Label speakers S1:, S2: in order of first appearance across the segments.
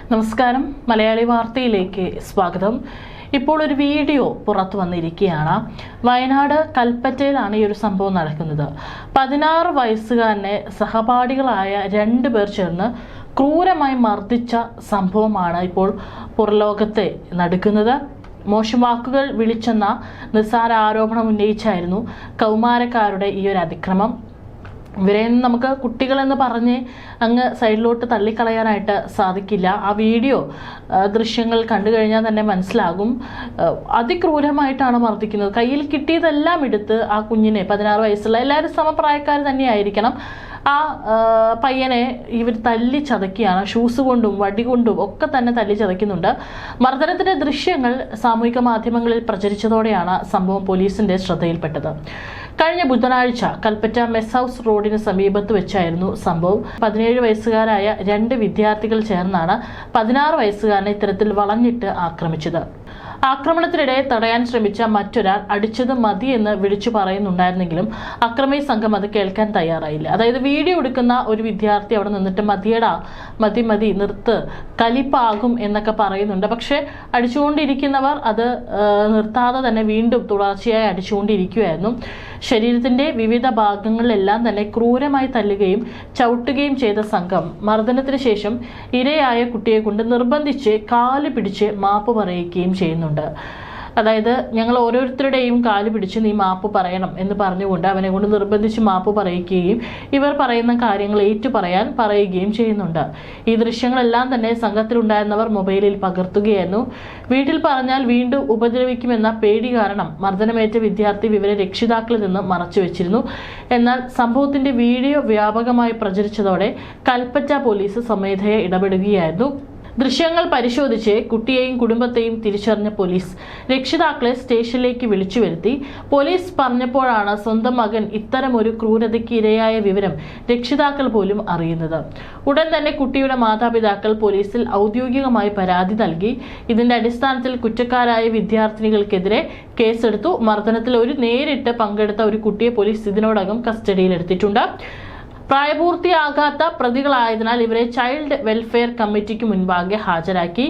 S1: നമസ്കാരം, മലയാളി വാർത്തയിലേക്ക് സ്വാഗതം. ഇപ്പോൾ ഒരു വീഡിയോ പുറത്തു വന്നിരിക്കുകയാണ്. വയനാട് കൽപ്പറ്റയിലാണ് ഈ ഒരു സംഭവം നടക്കുന്നത്. 16 വയസ്സുകാരനെ സഹപാഠികളായ 2 പേർ ചേർന്ന് ക്രൂരമായി മർദ്ദിച്ച സംഭവമാണ് ഇപ്പോൾ പുറലോകത്തെ നടക്കുന്നത്. മോശം വാക്കുകൾ വിളിച്ചെന്ന നിസ്സാര ആരോപണം ഉന്നയിച്ചായിരുന്നു കൗമാരക്കാരുടെ ഈ ഒരു അതിക്രമം. ഇവരെ നമുക്ക് കുട്ടികളെന്ന് പറഞ്ഞ് അങ്ങ് സൈഡിലോട്ട് തള്ളിക്കളയാനായിട്ട് സാധിക്കില്ല. ആ വീഡിയോ ദൃശ്യങ്ങൾ കണ്ടു കഴിഞ്ഞാൽ തന്നെ മനസ്സിലാകും. അതിക്രൂരമായിട്ടാണ് മർദ്ദിക്കുന്നത്. കയ്യിൽ കിട്ടിയതെല്ലാം എടുത്ത് ആ കുഞ്ഞിനെ, 16 വയസ്സുള്ള എല്ലാവരും സമപ്രായക്കാർ തന്നെയായിരിക്കണം, ആ പയ്യനെ ഇവർ തല്ലി ചതക്കുകയാണ്. ഷൂസ് കൊണ്ടും വടി കൊണ്ടും ഒക്കെ തന്നെ തല്ലി ചതയ്ക്കുന്നുണ്ട്. മർദ്ദനത്തിന്റെ ദൃശ്യങ്ങൾ സാമൂഹിക മാധ്യമങ്ങളിൽ പ്രചരിച്ചതോടെയാണ് സംഭവം പോലീസിന്റെ ശ്രദ്ധയിൽപ്പെട്ടത്. കഴിഞ്ഞ ബുധനാഴ്ച കൽപ്പറ്റ മെസ് ഹൗസ് റോഡിന് സമീപത്ത് വെച്ചായിരുന്നു സംഭവം. 17 വയസ്സുകാരായ 2 വിദ്യാർത്ഥികൾ ചേർന്നാണ് 16 വയസ്സുകാരനെ ഇത്തരത്തിൽ വളഞ്ഞിട്ട് ആക്രമിച്ചത്. ആക്രമണത്തിനിടെ തടയാൻ ശ്രമിച്ച മറ്റൊരാൾ അടിച്ചത് മതി എന്ന് വിളിച്ചു പറയുന്നുണ്ടായിരുന്നെങ്കിലും അക്രമി സംഘം അത് കേൾക്കാൻ തയ്യാറായില്ല. അതായത് വീഡിയോ എടുക്കുന്ന ഒരു വിദ്യാർത്ഥി അവിടെ നിന്നിട്ട് മതിയടാ, മതി നിർത്ത്, കലിപ്പാകും എന്നൊക്കെ പറയുന്നുണ്ട്. പക്ഷെ അടിച്ചുകൊണ്ടിരിക്കുന്നവർ അത് നിർത്താതെ തന്നെ വീണ്ടും തുടർച്ചയായി അടിച്ചുകൊണ്ടിരിക്കുകയായിരുന്നു. ശരീരത്തിന്റെ വിവിധ ഭാഗങ്ങളിലെല്ലാം തന്നെ ക്രൂരമായി തല്ലുകയും ചവിട്ടുകയും ചെയ്ത സംഘം മർദ്ദനത്തിന് ശേഷം ഇരയായ കുട്ടിയെ കൊണ്ട് നിർബന്ധിച്ച് കാല് പിടിച്ച് മാപ്പ് പറയുകയും ചെയ്യുന്നുണ്ട്. അതായത് ഞങ്ങൾ ഓരോരുത്തരുടെയും കാല് പിടിച്ച് നീ മാപ്പ് പറയണം എന്ന് പറഞ്ഞുകൊണ്ട് അവനെ കൊണ്ട് നിർബന്ധിച്ച് മാപ്പ് പറയിക്കുകയും ഇവർ പറയുന്ന കാര്യങ്ങൾ ഏറ്റുപറയാൻ പറയുകയും ചെയ്യുന്നുണ്ട്. ഈ ദൃശ്യങ്ങളെല്ലാം തന്നെ സംഘത്തിലുണ്ടായിരുന്നവർ മൊബൈലിൽ പകർത്തുകയായിരുന്നു. വീട്ടിൽ പറഞ്ഞാൽ വീണ്ടും ഉപദ്രവിക്കുമെന്ന പേടി കാരണം മർദ്ദനമേറ്റ വിദ്യാർത്ഥി വിവരം രക്ഷിതാക്കളിൽ നിന്ന് മറച്ചു വെച്ചിരുന്നു. എന്നാൽ സംഭവത്തിന്റെ വീഡിയോ വ്യാപകമായി പ്രചരിച്ചതോടെ കൽപ്പറ്റ പോലീസ് സ്വമേധയെ ഇടപെടുകയായിരുന്നു. ദൃശ്യങ്ങൾ പരിശോധിച്ച് കുട്ടിയെയും കുടുംബത്തെയും തിരിച്ചറിഞ്ഞ പോലീസ് രക്ഷിതാക്കളെ സ്റ്റേഷനിലേക്ക് വിളിച്ചു വരുത്തി. പോലീസ് പറഞ്ഞപ്പോഴാണ് സ്വന്തം മകൻ ഇത്തരമൊരു ക്രൂരതയ്ക്ക് ഇരയായ വിവരം രക്ഷിതാക്കൾ പോലും അറിയുന്നത്. ഉടൻ തന്നെ കുട്ടിയുടെ മാതാപിതാക്കൾ പോലീസിൽ ഔദ്യോഗികമായി പരാതി നൽകി. ഇതിന്റെ അടിസ്ഥാനത്തിൽ കുറ്റക്കാരായ വിദ്യാർത്ഥിനികൾക്കെതിരെ കേസെടുത്തു. മർദ്ദനത്തിൽ നേരിട്ട് പങ്കെടുത്ത ഒരു കുട്ടിയെ പോലീസ് ഇതിനോടകം കസ്റ്റഡിയിലെടുത്തിട്ടുണ്ട്. പ്രായപൂർത്തിയാകാത്ത പ്രതികളായതിനാൽ ഇവരെ ചൈൽഡ് വെൽഫെയർ കമ്മിറ്റിക്ക് മുൻപാകെ ഹാജരാക്കി.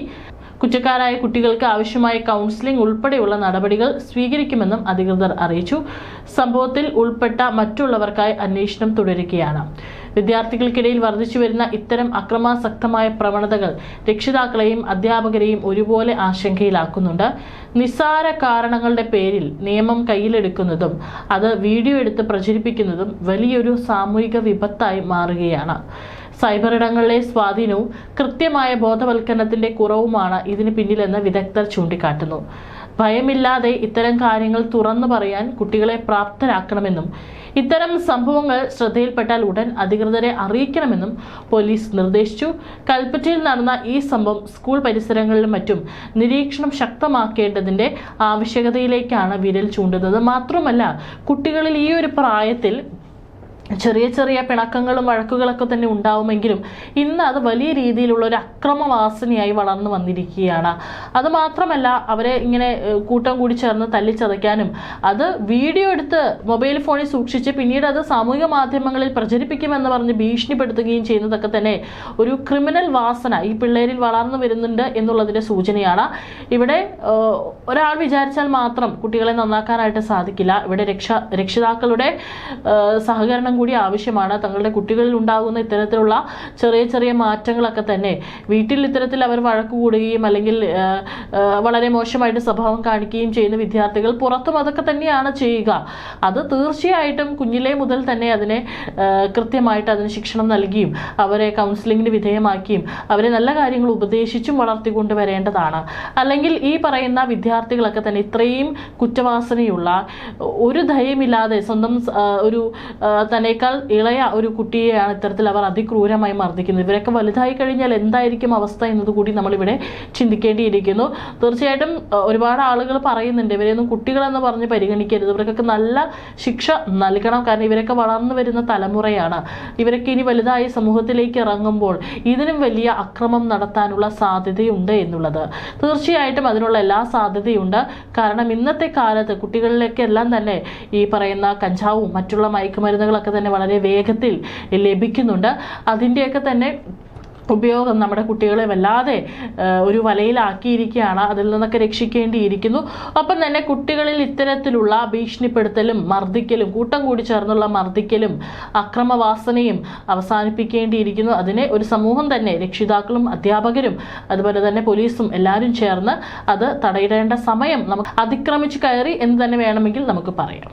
S1: കുറ്റക്കാരായ കുട്ടികൾക്ക് ആവശ്യമായ കൗൺസിലിംഗ് ഉൾപ്പെടെയുള്ള നടപടികൾ സ്വീകരിക്കുമെന്നും അധികൃതർ അറിയിച്ചു. സംഭവത്തിൽ ഉൾപ്പെട്ട മറ്റുള്ളവർക്കായി അന്വേഷണം തുടരുകയാണ്. വിദ്യാർത്ഥികൾക്കിടയിൽ വർദ്ധിച്ചു വരുന്ന ഇത്തരം അക്രമാസക്തമായ പ്രവണതകൾ രക്ഷിതാക്കളെയും അധ്യാപകരെയും ഒരുപോലെ ആശങ്കയിലാക്കുന്നുണ്ട്. നിസ്സാര കാരണങ്ങളുടെ പേരിൽ നിയമം കയ്യിലെടുക്കുന്നതും അത് വീഡിയോ എടുത്ത് പ്രചരിപ്പിക്കുന്നതും വലിയൊരു സാമൂഹിക വിപത്തായി മാറുകയാണ്. സൈബർ ഇടങ്ങളിലെ സ്വാധീനവും കൃത്യമായ ബോധവൽക്കരണത്തിന്റെ കുറവുമാണ് ഇതിന് പിന്നിലെന്ന് വിദഗ്ധർ ചൂണ്ടിക്കാട്ടുന്നു. ഭയമില്ലാതെ ഇത്തരം കാര്യങ്ങൾ തുറന്നു പറയാൻ കുട്ടികളെ പ്രാപ്തരാക്കണമെന്നും ഇത്തരം സംഭവങ്ങൾ ശ്രദ്ധയിൽപ്പെട്ടാൽ ഉടൻ അധികൃതരെ അറിയിക്കണമെന്നും പോലീസ് നിർദ്ദേശിച്ചു. കൽപ്പറ്റയിൽ നടന്ന ഈ സംഭവം സ്കൂൾ പരിസരങ്ങളിലും മറ്റും നിരീക്ഷണം ശക്തമാക്കേണ്ടതിന്റെ ആവശ്യകതയിലേക്കാണ് വിരൽ ചൂണ്ടുന്നത്. മാത്രമല്ല, കുട്ടികളിൽ ഈ ഒരു പ്രായത്തിൽ ചെറിയ പിണക്കങ്ങളും വഴക്കുകളൊക്കെ തന്നെ ഉണ്ടാവുമെങ്കിലും ഇന്ന് അത് വലിയ രീതിയിലുള്ള ഒരു അക്രമവാസനയായി വളർന്നു വന്നിരിക്കുകയാണ്. അത് മാത്രമല്ല, അവരെ ഇങ്ങനെ കൂട്ടം കൂടി ചേർന്ന് തല്ലിച്ചതയ്ക്കാനും അത് വീഡിയോ എടുത്ത് മൊബൈൽ ഫോണിൽ സൂക്ഷിച്ച് പിന്നീട് അത് സാമൂഹിക മാധ്യമങ്ങളിൽ പ്രചരിപ്പിക്കുമെന്ന് പറഞ്ഞ് ഭീഷണിപ്പെടുത്തുകയും ചെയ്യുന്നതൊക്കെ തന്നെ ഒരു ക്രിമിനൽ വാസന ഈ പിള്ളേരിൽ വളർന്നു വരുന്നുണ്ട് എന്നുള്ളതിന്റെ സൂചനയാണ്. ഇവിടെ ഒരാൾ വിചാരിച്ചാൽ മാത്രം കുട്ടികളെ നന്നാക്കാനായിട്ട് സാധിക്കില്ല. ഇവിടെ രക്ഷിതാക്കളുടെ സഹകരണം കൂടി ആവശ്യമാണ്. തങ്ങളുടെ കുട്ടികളിൽ ഉണ്ടാകുന്ന ഇത്തരത്തിലുള്ള ചെറിയ മാറ്റങ്ങളൊക്കെ തന്നെ വീട്ടിൽ ഇത്തരത്തിൽ അവർ വഴക്ക് കൂടുകയും അല്ലെങ്കിൽ വളരെ മോശമായിട്ട് സ്വഭാവം കാണിക്കുകയും ചെയ്യുന്ന വിദ്യാർത്ഥികൾ പുറത്തും അതൊക്കെ തന്നെയാണ് ചെയ്യുക. അത് തീർച്ചയായിട്ടും കുഞ്ഞിലേ മുതൽ തന്നെ അതിനെ കൃത്യമായിട്ട് അതിന് ശിക്ഷണം നൽകിയും അവരെ കൗൺസിലിങ്ങിന് വിധേയമാക്കിയും അവരെ നല്ല കാര്യങ്ങൾ ഉപദേശിച്ചും വളർത്തിക്കൊണ്ട് വരേണ്ടതാണ്. അല്ലെങ്കിൽ ഈ പറയുന്ന വിദ്യാർത്ഥികളൊക്കെ തന്നെ ഇത്രയും കുറ്റവാസനയുള്ള, ഒരു ധൈര്യമില്ലാതെ സ്വന്തം ഒരു തന്നേക്കാൾ ഇളയ ഒരു കുട്ടിയെയാണ് ഇത്തരത്തിൽ അവർ അതിക്രൂരമായി മർദ്ദിക്കുന്നത്. ഇവരൊക്കെ വലുതായി കഴിഞ്ഞാൽ എന്തായിരിക്കും അവസ്ഥ എന്നതുകൂടി നമ്മളിവിടെ ചിന്തിക്കേണ്ടിയിരിക്കുന്നു. തീർച്ചയായിട്ടും ഒരുപാട് ആളുകൾ പറയുന്നുണ്ട് ഇവരെയൊന്നും കുട്ടികളെന്ന് പറഞ്ഞ് പരിഗണിക്കരുത്, ഇവർക്കൊക്കെ നല്ല ശിക്ഷ നൽകണം. കാരണം ഇവരൊക്കെ വളർന്നു വരുന്ന തലമുറയാണ്. ഇവരൊക്കെ ഇനി വലുതായി സമൂഹത്തിലേക്ക് ഇറങ്ങുമ്പോൾ ഇതിനും വലിയ അക്രമം നടത്താനുള്ള സാധ്യതയുണ്ട് എന്നുള്ളത്. തീർച്ചയായിട്ടും അതിനുള്ള എല്ലാ സാധ്യതയുണ്ട്. കാരണം ഇന്നത്തെ കാലത്ത് കുട്ടികളിലേക്കെല്ലാം തന്നെ ഈ പറയുന്ന കഞ്ചാവും മറ്റുള്ള മയക്കുമരുന്നുകളൊക്കെ തന്നെ വളരെ വേഗത്തിൽ ലഭിക്കുന്നുണ്ട്. അതിൻ്റെയൊക്കെ തന്നെ ഉപയോഗം നമ്മുടെ കുട്ടികളെ വല്ലാതെ ഒരു വലയിലാക്കിയിരിക്കുകയാണ്. അതിൽ നിന്നൊക്കെ രക്ഷിക്കേണ്ടിയിരിക്കുന്നു. ഒപ്പം തന്നെ കുട്ടികളിൽ ഇത്തരത്തിലുള്ള ഭീഷണിപ്പെടുത്തലും മർദ്ദിക്കലും കൂട്ടം കൂടി ചേർന്നുള്ള മർദ്ദിക്കലും അക്രമവാസനയും അവസാനിപ്പിക്കേണ്ടിയിരിക്കുന്നു. അതിനെ ഒരു സമൂഹം തന്നെ, രക്ഷിതാക്കളും അധ്യാപകരും അതുപോലെ തന്നെ പോലീസും എല്ലാവരും ചേർന്ന് അത് തടയിടേണ്ട സമയം നമുക്ക് അതിക്രമിച്ചു കയറി എന്ന് തന്നെ വേണമെങ്കിൽ നമുക്ക് പറയാം.